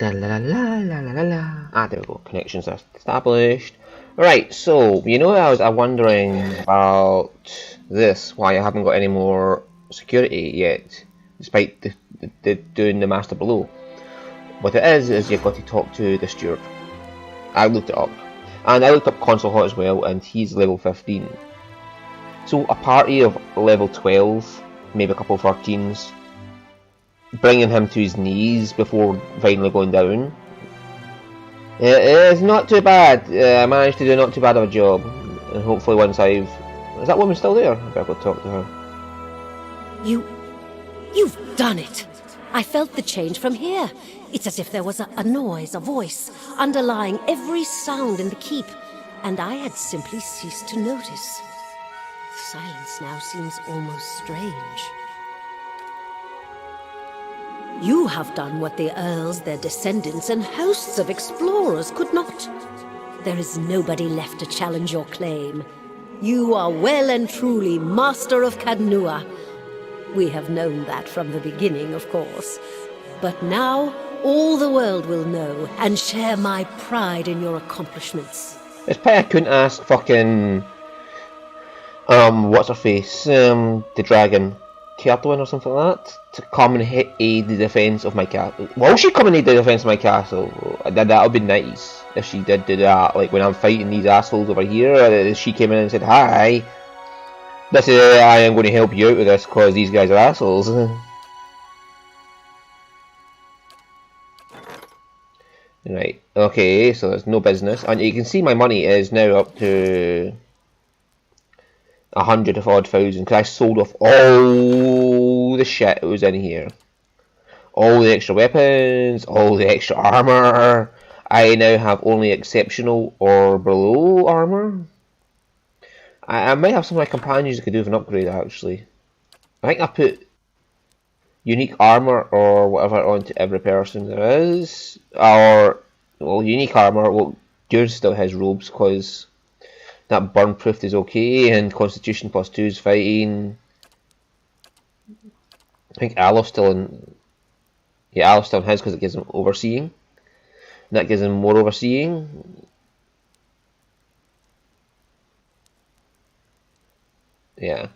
Da la la la la la la. Ah, there we go. Connections are established. Right, so you know I was wondering about this, why I haven't got any more security yet, despite doing the master below. What it is you've got to talk to the steward. I looked it up, and I looked up Console Hot as well, and he's level 15. So a party of level 12, maybe a couple of 13s, bringing him to his knees before finally going down. It's not too bad. I managed to do not too bad of a job. And hopefully once I've... Is that woman still there? I better go talk to her. You've done it! I felt the change from here. It's as if there was a noise, a voice, underlying every sound in the keep, and I had simply ceased to notice. The silence now seems almost strange. You have done what the Earls, their descendants, and hosts of explorers could not. There is nobody left to challenge your claim. You are well and truly Master of Cadnua. We have known that from the beginning, of course. But now, all the world will know and share my pride in your accomplishments. It's pity I couldn't ask fucking... what's her face? The dragon. Caitlin or something like that, to come and aid the defence of my castle. Will she come and aid the defence of my castle? That would be nice if she did do that. Like when I'm fighting these assholes over here, she came in and said, "Hi, this is I am going to help you out with this because these guys are assholes." Right. Okay. So there's no business, and you can see my money is now up to 100 of odd thousand because I sold off all the shit that was in here. All the extra weapons, all the extra armor. I now have only exceptional or below armor. I might have some of my companions that could do with an upgrade actually. I think I put unique armor or whatever onto every person there is. Or, well, unique armor, well, yours still has robes because that burn proof is okay, and Constitution +2 is fighting. I think Alo's still in. Yeah, Alo's still in his because it gives him overseeing. And that gives him more overseeing. Yeah.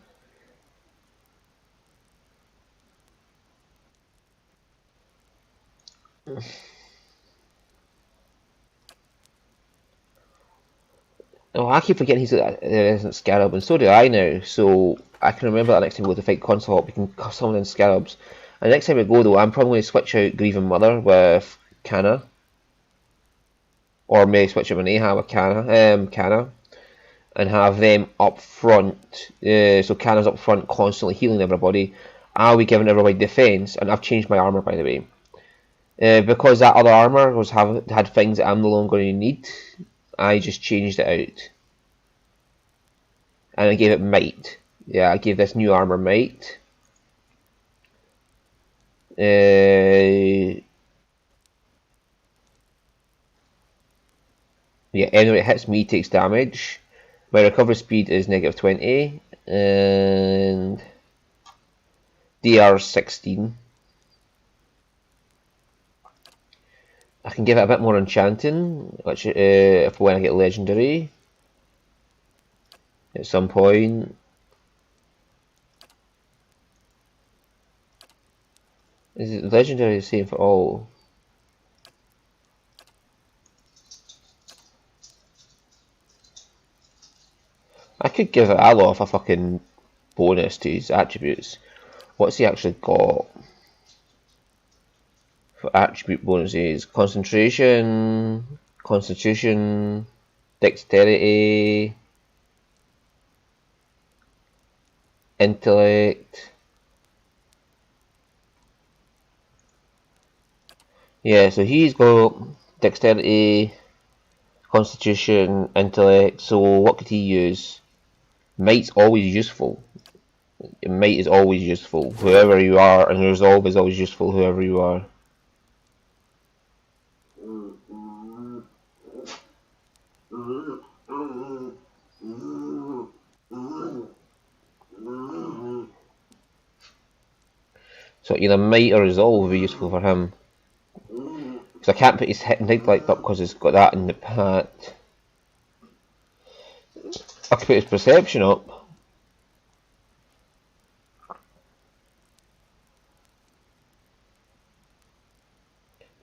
Oh, I keep forgetting there isn't Scarab, and so do I now. So I can remember that next time we go to fight Consort, we can summon in Scarabs. And next time we go though, I'm probably going to switch out Grieving Mother with Canna. Or maybe switch out Maneha with Canna. And have them up front. So Canna's up front constantly healing everybody. I'll be giving everybody defense, and I've changed my armor by the way. Because that other armor had things that I'm no longer going to need. I just changed it out. And I gave it might. Yeah, I gave this new armor might. Yeah, anyway, it hits me, takes damage. My recovery speed is -20. And DR 16. I can give it a bit more enchanting, which if when I get legendary at some point. Is it legendary the same for all? I could give Alof a fucking bonus to his attributes. What's he actually got? For attribute bonuses, concentration, constitution, dexterity, intellect. Yeah, so he's got dexterity, constitution, intellect. So what could he use? Might's always useful. Might is always useful, whoever you are, and resolve is always useful, whoever you are. So either might or resolve would be useful for him. Because I can't put his intellect up because it's got that in the pad. I can put his perception up.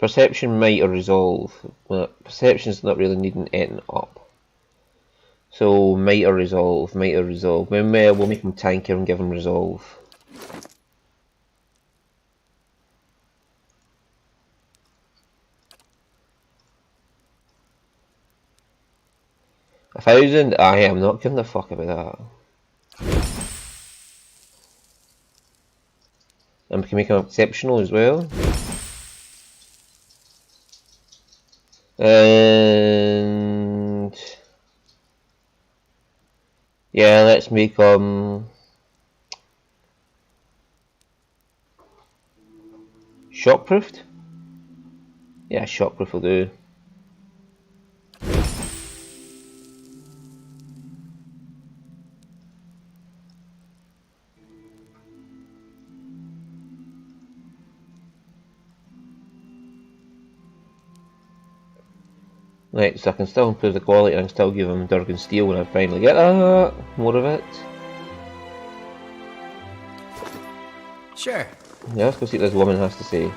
Perception, might, or resolve. But perception's not really needing anything up. So might or resolve, might or resolve. Maybe we'll make him tankier and give him resolve. $1,000? I'm not giving a fuck about that. And we can make him exceptional as well. And yeah, let's make shockproofed. Yeah, shockproof will do. Right, so I can still improve the quality and I can still give him Durgan Steel when I finally get that. More of it. Sure. Yeah, let's go see what this woman has to say.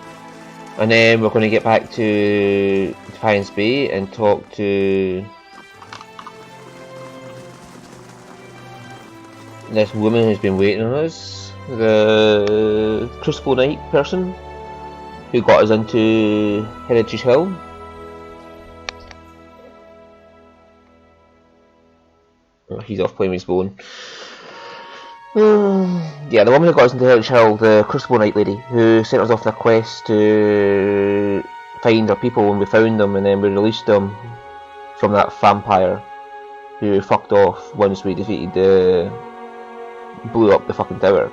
And then we're going to get back to Defiance Bay and talk to this woman who's been waiting on us. The Crucible Knight person who got us into Heritage Hill. Oh, he's off playing with his bone. Yeah, the woman who got us into Heritage Hill, the Crucible Knight lady, who sent us off on a quest to find our people when we found them, and then we released them from that vampire who fucked off once we defeated blew up the fucking tower.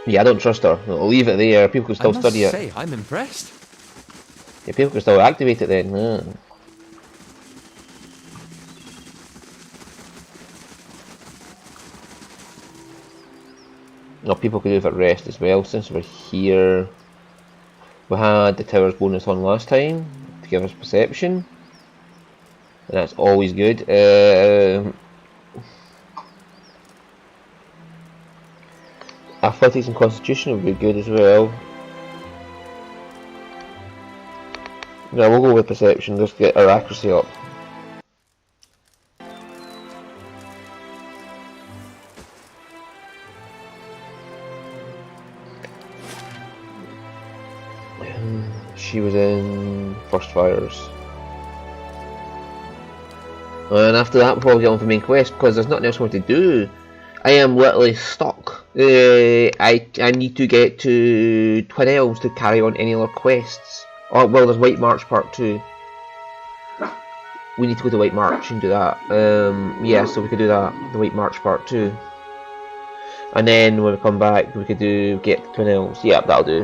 Yeah, I don't trust her. I'll leave it there. People can still study it. I must say, I'm impressed. Yeah, people can still activate it then. No, people can do it at rest as well. Since we're here, we had the towers bonus on last time to give us perception, and that's always good. Athletics and constitution would be good as well. Yeah, we'll go with perception, just get our accuracy up. She was in First Fires. And after that we'll probably get on for the main quest because there's nothing else more to do. I am literally stuck. I need to get to Twin Elves to carry on any other quests. Oh, well, there's White March Part 2. We need to go to White March and do that. Yeah, so we could do that, the White March Part 2. And then when we come back, we could get to Twin Elves. Yeah, that'll do.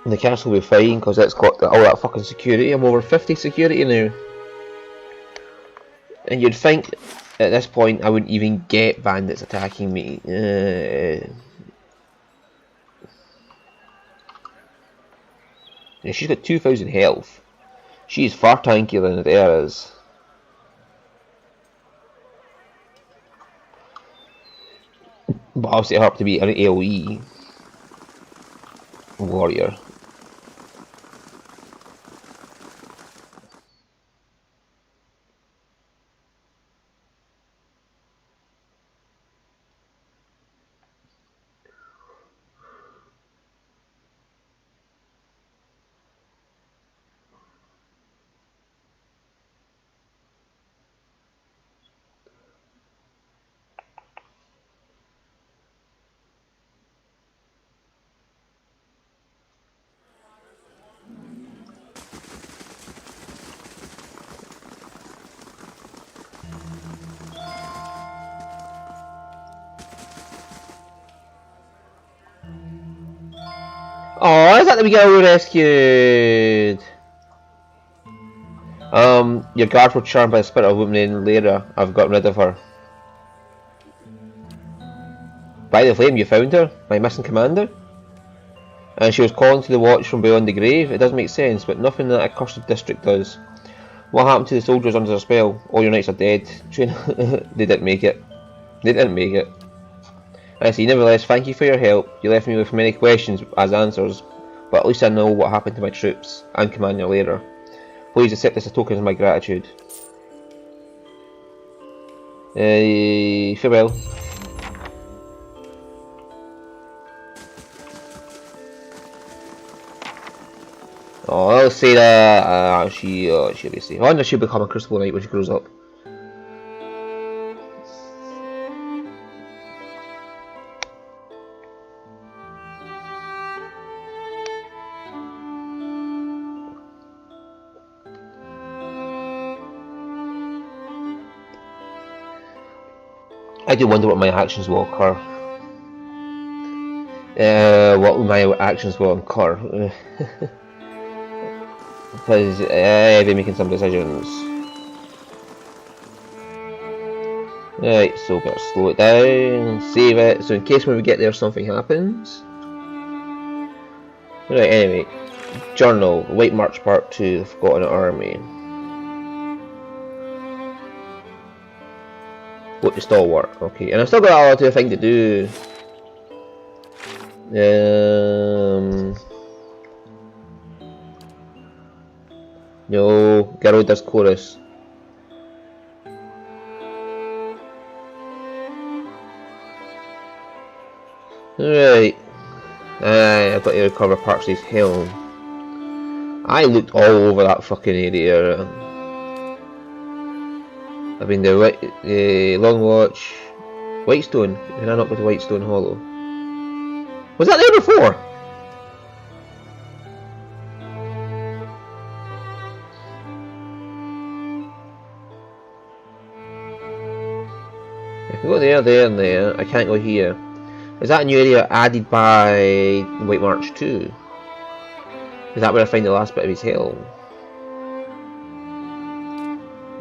And the castle will be fine because it's got all that fucking security. I'm over 50 security now. And you'd think at this point I wouldn't even get bandits attacking me. Yeah, she's got 2,000 health. She's far tankier than the air is. But I'll set her up to be an AoE warrior. Oh, is that the girl we rescued? Your guards were charmed by the spirit of a woman named Lyra. I've gotten rid of her. By the flame, you found her, my missing commander? And she was calling to the watch from beyond the grave? It does make sense, but nothing that accursed district does. What happened to the soldiers under the spell? All your knights are dead. They didn't make it. They didn't make it. I see, nevertheless, thank you for your help. You left me with many questions as answers, but at least I know what happened to my troops and Commander later. Please accept this as a token of my gratitude. Farewell. Oh, I'll say that she'll be safe. I wonder if she'll become a Crucible Knight when she grows up. I do wonder what my actions will occur. What my actions will occur. Because I've been making some decisions. Right, so better slow it down, save it, so in case when we get there something happens. Right, anyway. Journal, White March Part 2, The Forgotten Army. What the stalwart, okay, and I've still got a lot of thing to do. No, Garuda's chorus. Right. I've got to recover Parksley's helm. I looked all over that fucking area. I've been to Long Watch, Whitestone. Can I not go to Whitestone Hollow? Was that there before? I can go there, there, and there. I can't go here. Is that a new area added by White March 2? Is that where I find the last bit of his helm?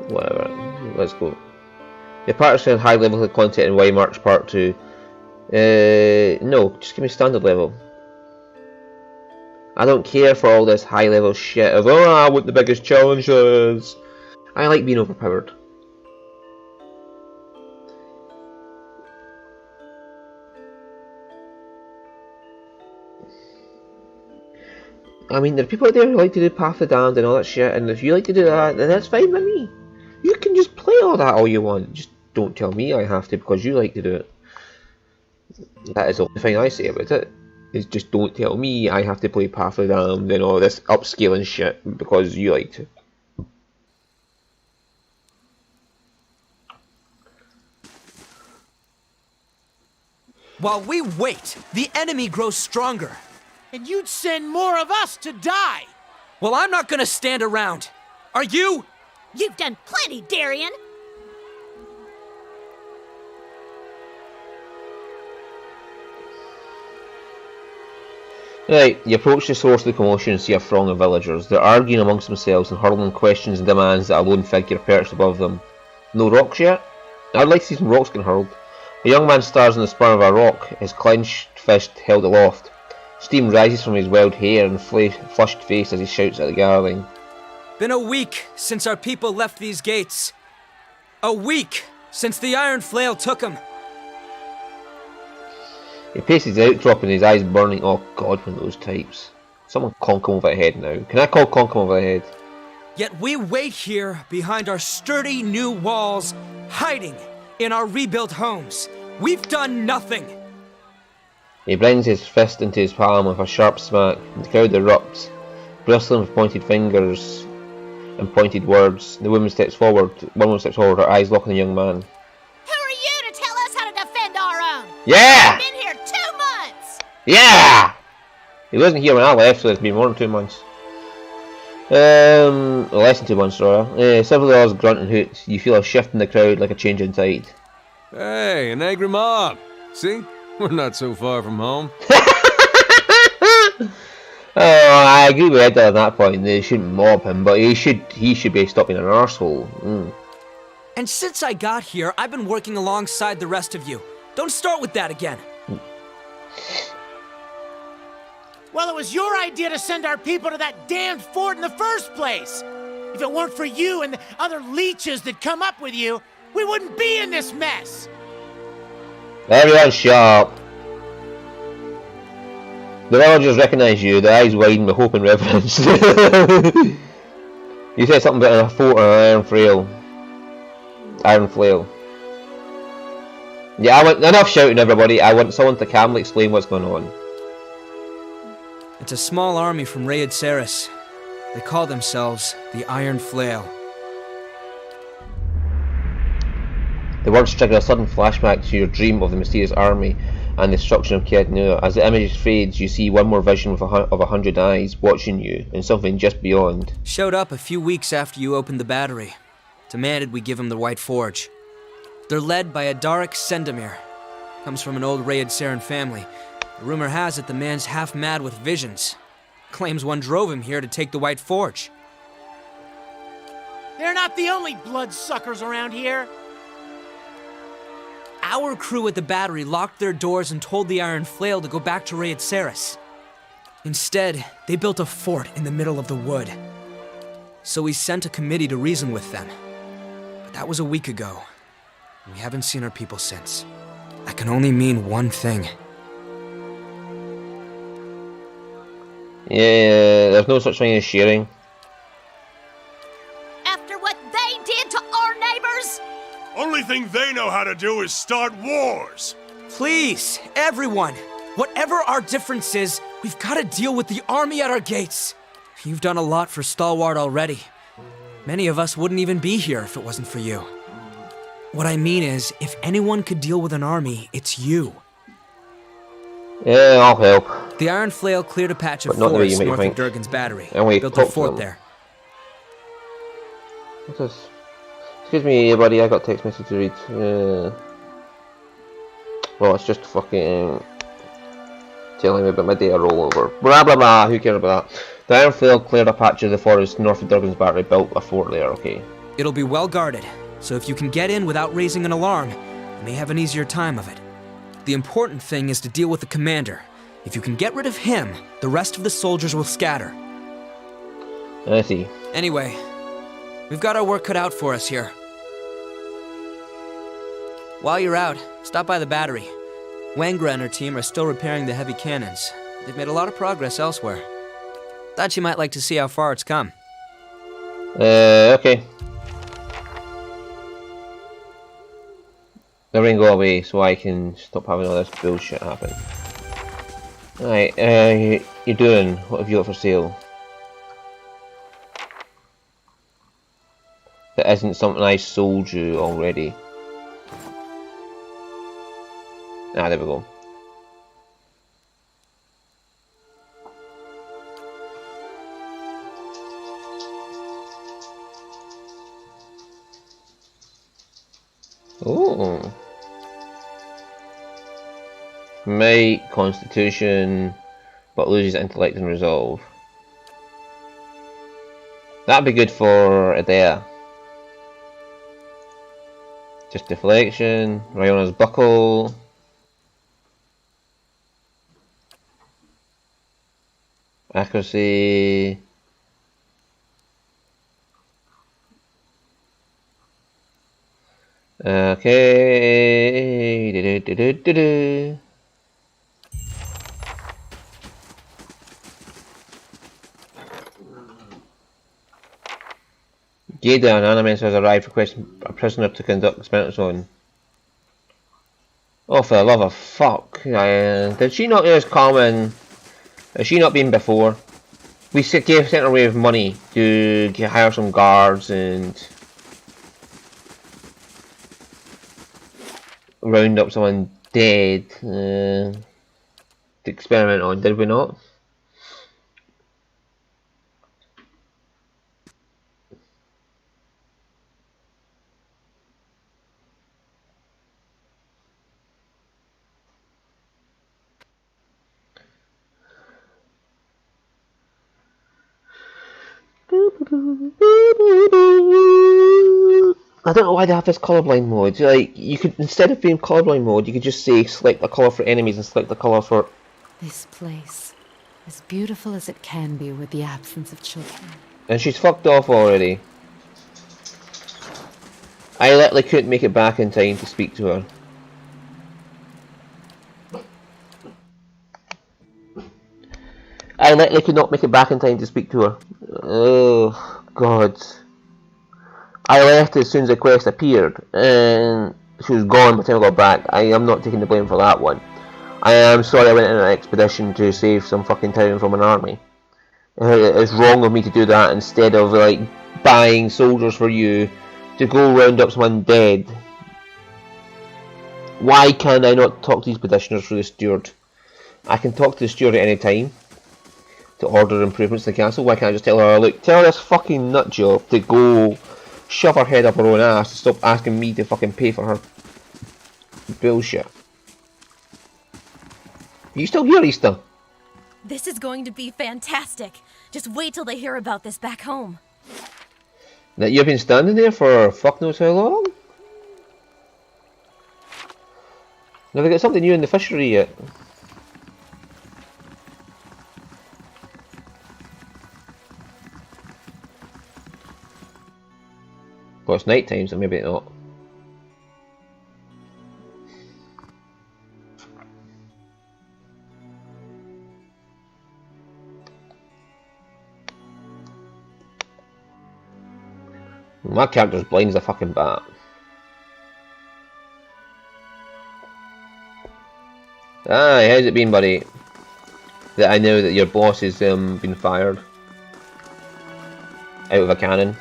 Whatever. Let's go. The parts said high level of content in White March Part 2. No, just give me standard level. I don't care for all this high level shit of, oh, I want the biggest challenges. I like being overpowered. I mean, there are people out there who like to do Path of the Damned and all that shit, and if you like to do that, then that's fine with me. You can just play all that all you want. Just don't tell me I have to because you like to do it. That is the only thing I say about it. Is just don't tell me I have to play Path of the Damned and all this upscaling shit because you like to. While we wait, the enemy grows stronger. And you'd send more of us to die! Well, I'm not gonna stand around. Are you? You've done plenty, Darien. Right, you approach the source of the commotion and see a throng of villagers. They're arguing amongst themselves and hurling questions and demands at a lone figure perched above them. No rocks yet? I'd like to see some rocks getting hurled. A young man stares on the spur of a rock, his clenched fist held aloft. Steam rises from his wild hair and flushed face as he shouts at the gathering. Been a week since our people left these gates. A week since the Iron Flail took them. He paces out, dropping his eyes burning. Oh god, one of those types. Someone conk him over the head now. Can I call conk him over the head? Yet we wait here behind our sturdy new walls, hiding in our rebuilt homes. We've done nothing. He brings his fist into his palm with a sharp smack. The crowd erupts, bristling with pointed fingers and pointed words. The woman steps forward. One woman steps forward, her eyes lock on the young man. Who are you to tell us how to defend our own? Yeah! We've been here 2 months! Yeah! He wasn't here when I left, so it's been more than 2 months. Less than 2 months, rather. Several others grunt and hoot. You feel a shift in the crowd like a change in tide. Hey, an angry mob. See? We're not so far from home. Oh, I agree with Edda on that point. They shouldn't mob him, but he should be stopping an arsehole. And since I got here, I've been working alongside the rest of you. Don't start with that again. Well, it was your idea to send our people to that damned fort in the first place. If it weren't for you and the other leeches that come up with you, we wouldn't be in this mess. Everyone shut up. The villagers recognise you, their eyes widen with hope and reverence. You said something about a fort and an iron flail. Yeah, I want enough shouting, everybody. I want someone to calmly explain what's going on. It's a small army from Raid Ceres. They call themselves the Iron Flail. The words trigger a sudden flashback to your dream of the mysterious army and the destruction of Caed Nua. As the image fades, you see one more vision of 100 eyes watching you, and something just beyond. Showed up a few weeks after you opened the battery. Demanded we give him the White Forge. They're led by Adarik Sendamir. Comes from an old Raid Seren family. The rumor has it the man's half mad with visions. Claims one drove him here to take the White Forge. They're not the only bloodsuckers around here. Our crew at the battery locked their doors and told the Iron Flail to go back to Raid Ceres. Instead, they built a fort in the middle of the wood. So we sent a committee to reason with them. But that was a week ago. We haven't seen our people since. That can only mean one thing. Yeah, there's no such thing as sharing. After what they did to our neighbors? Only thing they know how to do is start wars. Please, everyone, whatever our difference is, we've got to deal with the army at our gates. You've done a lot for Stalwart already. Many of us wouldn't even be here if it wasn't for you. What I mean is, if anyone could deal with an army, it's you. Yeah, I'll help. The Iron Flail cleared a patch of But not the way forest you make north me of think. Durgan's battery. And we Built a talked to fort them. there. What's this? Excuse me, buddy, I got a text message to read. Well, it's just fucking telling me about my data rollover. Blah blah blah, who cares about that? The Iron Flail cleared a patch of the forest north of Durgan's battery, built a fort there, okay. It'll be well guarded, so if you can get in without raising an alarm, you may have an easier time of it. The important thing is to deal with the commander. If you can get rid of him, the rest of the soldiers will scatter. I see. Anyway, we've got our work cut out for us here. While you're out, stop by the battery. Wangra and her team are still repairing the heavy cannons. They've made a lot of progress elsewhere. Thought you might like to see how far it's come. Okay. The ring go away so I can stop having all this bullshit happen. Alright, you're doing? What have you got for sale? That isn't something I sold you already. Ah, there we go. Oh. Might, Constitution, but loses intellect and resolve. That'd be good for Adea. Just deflection, Riona's buckle. Accuracy. Okay. Jada, an Animus has arrived requesting a prisoner to conduct experiments on. Oh, for the love of fuck. Did she not just come in? Has she not been before? We sent her away with money to hire some guards and round up someone dead to experiment on, did we not? I don't know why they have this colorblind mode. Like, you could, instead of being colorblind mode, you could just say select the color for enemies and select the color for... This place. As beautiful as it can be with the absence of children. And she's fucked off already. I literally couldn't make it back in time to speak to her. I literally could not make it back in time to speak to her. Oh, God. I left as soon as the quest appeared, and she was gone by the time I got back. I am not taking the blame for that one. I am sorry I went on an expedition to save some fucking town from an army. It's wrong of me to do that instead of, like, buying soldiers for you to go round up some undead. Why can't I not talk to these petitioners through the steward? I can talk to the steward at any time to order improvements to the castle. Why can't I just tell her, look, tell this fucking nutjob to go shove her head up her own ass and stop asking me to fucking pay for her bullshit. Are you still here, Easter? This is going to be fantastic. Just wait till they hear about this back home. That you've been standing there for fuck knows how long? Have they got something new in the fishery yet? Well, it's night time, so maybe not. My character's blind as a fucking bat. Aye, how's it been, buddy? That I know that your boss has been fired out of a cannon.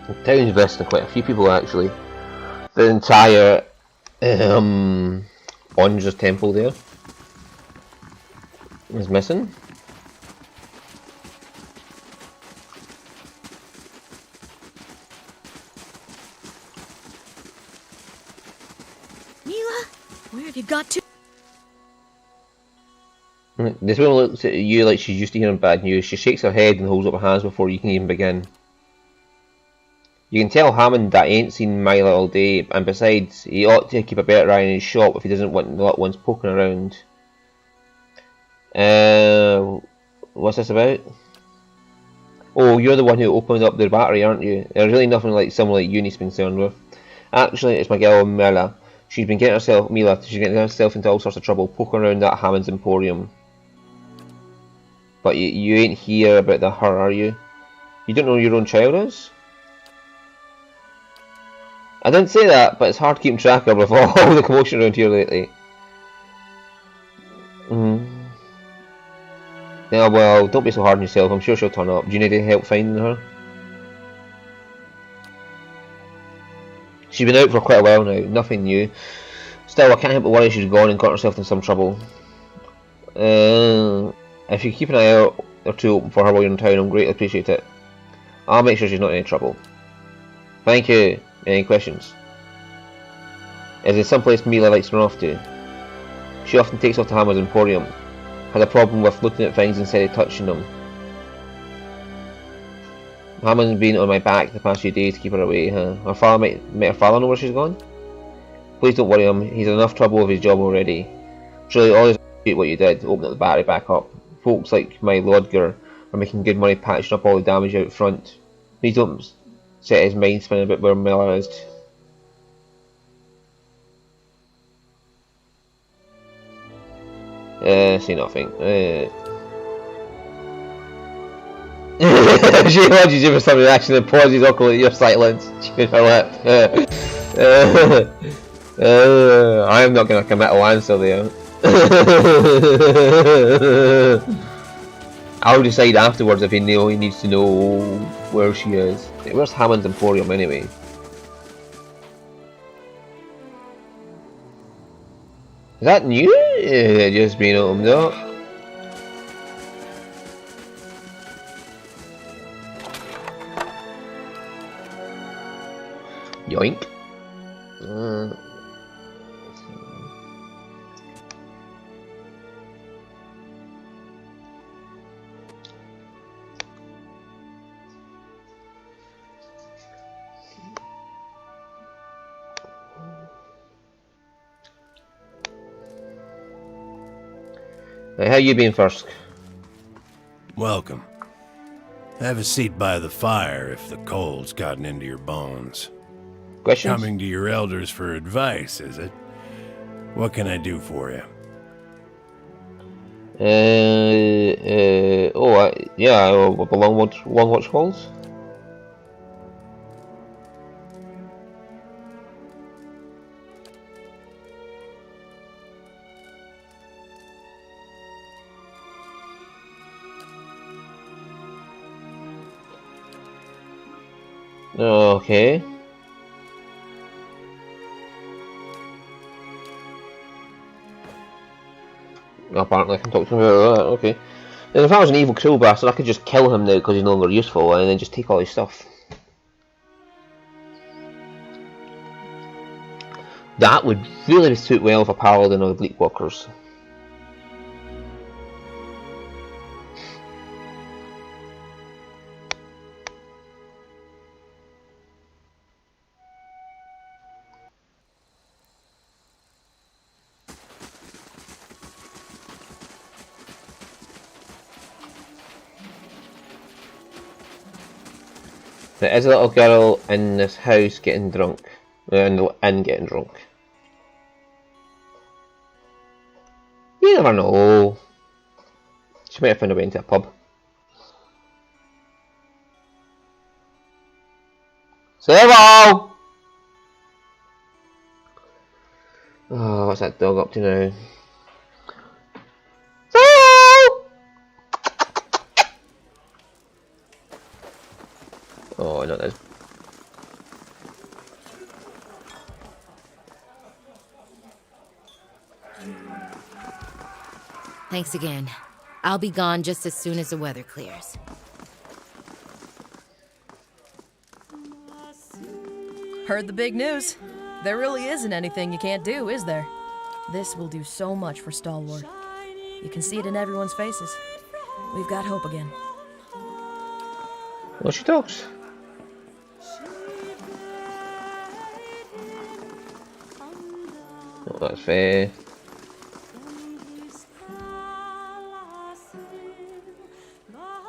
The town's visiting quite a few people actually. The entire Onja's temple there is missing. Mila, where have you got to? This woman looks at you like she's used to hearing bad news. She shakes her head and holds up her hands before you can even begin. You can tell Hammond that he ain't seen Mila all day, and besides, he ought to keep a better eye on his shop if he doesn't want the little ones poking around. What's this about? Oh, you're the one who opened up the battery, aren't you? There's really nothing like someone like you needs to be concerned with. Actually, it's my girl Mila. She's getting herself into all sorts of trouble poking around that Hammond's Emporium. But you ain't here about her, are you? You don't know who your own child is? I didn't say that, but it's hard keeping track of with all the commotion around here lately. Yeah, well, don't be so hard on yourself. I'm sure she'll turn up. Do you need any help finding her? She's been out for quite a while now. Nothing new. Still, I can't help but worry she's gone and got herself in some trouble. If you keep an eye out or two open for her while you're in town, I'll greatly appreciate it. I'll make sure she's not in any trouble. Thank you. Any questions? Is there someplace Mila likes to run off to? She often takes off to Hammond's Emporium. Had a problem with looking at things instead of touching them. Hammond's been on my back the past few days to keep her away, huh? Her father might her father know where she's gone? Please don't worry him, he's in enough trouble with his job already. Surely always appreciate what you did, open up the battery back up. Folks like my Lodger are making good money patching up all the damage out front. Please don't set his mind spinning about where Miller is. Say nothing. She watches you for some reaction and pauses awkwardly at your silence. Chewing her lip. I am not going to commit a answer there. I'll decide afterwards if he needs to know where she is. Where's Hammond's Emporium anyway? Is that new? It just been opened up. Yoink. Right, how you been first? Welcome. Have a seat by the fire if the cold's gotten into your bones. Questions? Coming to your elders for advice, is it? What can I do for you? Long watch calls. Okay. Apparently I can talk to him about that, okay. Then if I was an evil cruel bastard, I could just kill him now because he's no longer useful and then just take all his stuff. That would really suit well with a paladin of the Bleakwalkers. There is a little girl in this house getting drunk. And getting drunk. You never know. She might have found a way into a pub. Servo! Oh, what's that dog up to now? Oh, not this. Thanks again. I'll be gone just as soon as the weather clears. Heard the big news. There really isn't anything you can't do, is there? This will do so much for Stalwart. You can see it in everyone's faces. We've got hope again. Well, she talks. Oh, that's fair.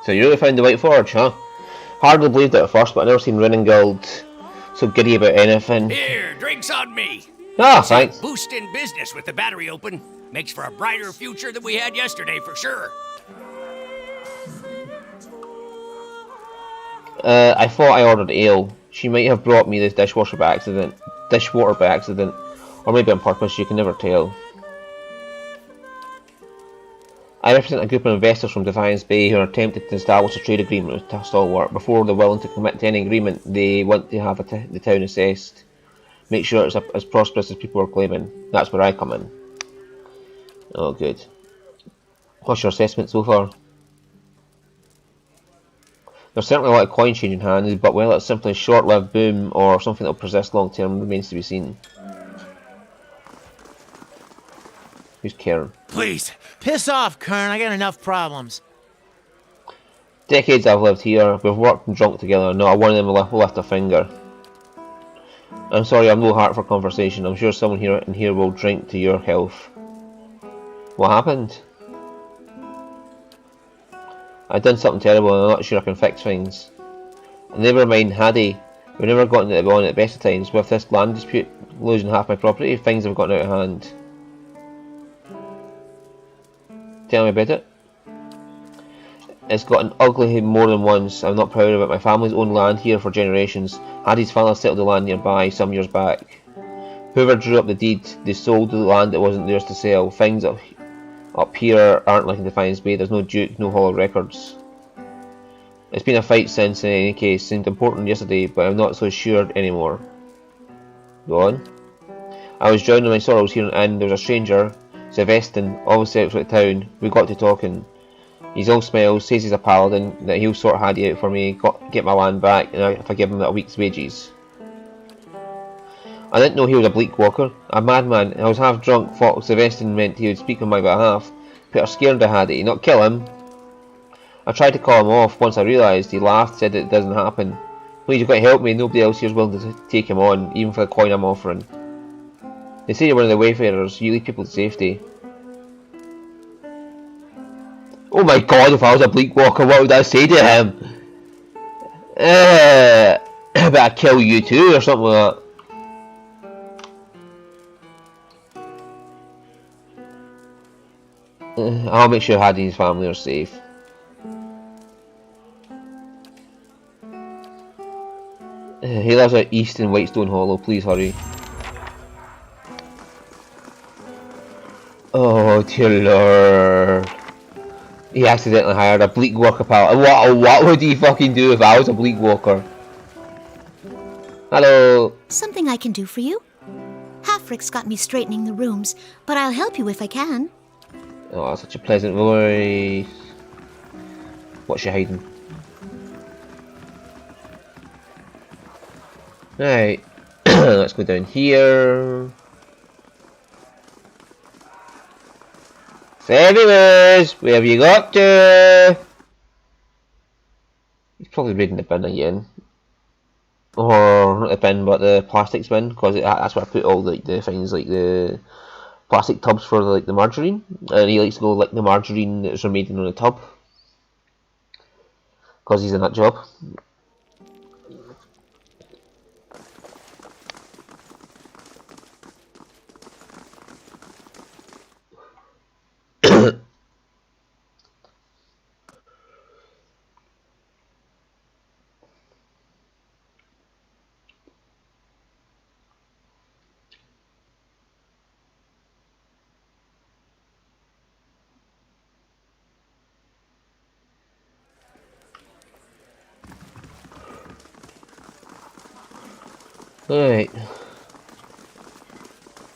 So you really found the White Forge, huh? Hardly believed it at first, but I never seen Renengild so giddy about anything. Here, drinks on me. Ah, thanks. Boost in business with the battery open. Makes for a brighter future than we had yesterday, for sure. I thought I ordered ale. She might have brought me this dishwater by accident. Or maybe on purpose, you can never tell. I represent a group of investors from Defiance Bay who are attempting to establish a trade agreement with Stalwart. Before they're willing to commit to any agreement, they want to have the town assessed. Make sure it's as prosperous as people are claiming. That's where I come in. Oh, good. What's your assessment so far? There's certainly a lot of coin changing hands, but whether it's simply a short-lived boom or something that will persist long-term remains to be seen. Who's Kern? Please, piss off, Kern. I got enough problems. Decades I've lived here. We've worked and drunk together. Not one of them will lift a finger. I'm sorry, I've no heart for conversation. I'm sure someone here will drink to your health. What happened? I've done something terrible and I'm not sure I can fix things. And never mind Haddie. We've never gotten it on at the best of times. With this land dispute, losing half my property, things have gotten out of hand. Tell me about it. It's gotten ugly more than once. I'm not proud of it. My family's owned land here for generations. Haddie's father settled the land nearby some years back. Whoever drew up the deed, they sold the land that wasn't theirs to sell. Things up here aren't like in Defiance Bay. There's no Duke, no Hall of Records. It's been a fight since in any case. Seemed important yesterday, but I'm not so sure anymore. Go on. I was drowning in my sorrows here and there was a stranger, Sylvestin, always set out of town. We got to talking. He's all smiles, says he's a paladin, that he'll sort Haddie out for me, get my land back, and if I give him a week's wages. I didn't know he was a Bleak Walker, a madman. I was half drunk, thought Sylvester meant he would speak on my behalf. Put her scared I had it, not kill him. I tried to call him off once I realised. He laughed, said it doesn't happen. Please, you've got to help me, nobody else here is willing to take him on, even for the coin I'm offering. They say you're one of the wayfarers, you lead people to safety. Oh my god, if I was a Bleak Walker, what would I say to him? I better kill you too, or something like that. I'll make sure Haddy and his family are safe. He lives out east in Whitestone Hollow, please hurry. Oh dear lord. He accidentally hired a Bleak Walker pal. What would he fucking do if I was a Bleak Walker? Hello. Something I can do for you? Halfrick's got me straightening the rooms, but I'll help you if I can. Oh, such a pleasant voice. What's she hiding? Right. Let's go down here. Anyways, where have you got to? He's probably reading the bin again. Or not the bin, but the plastics bin, because that's where I put all the things like the plastic tubs for like the margarine, and he likes to go lick the margarine that's remaining on the tub, because he's in that job. Alright.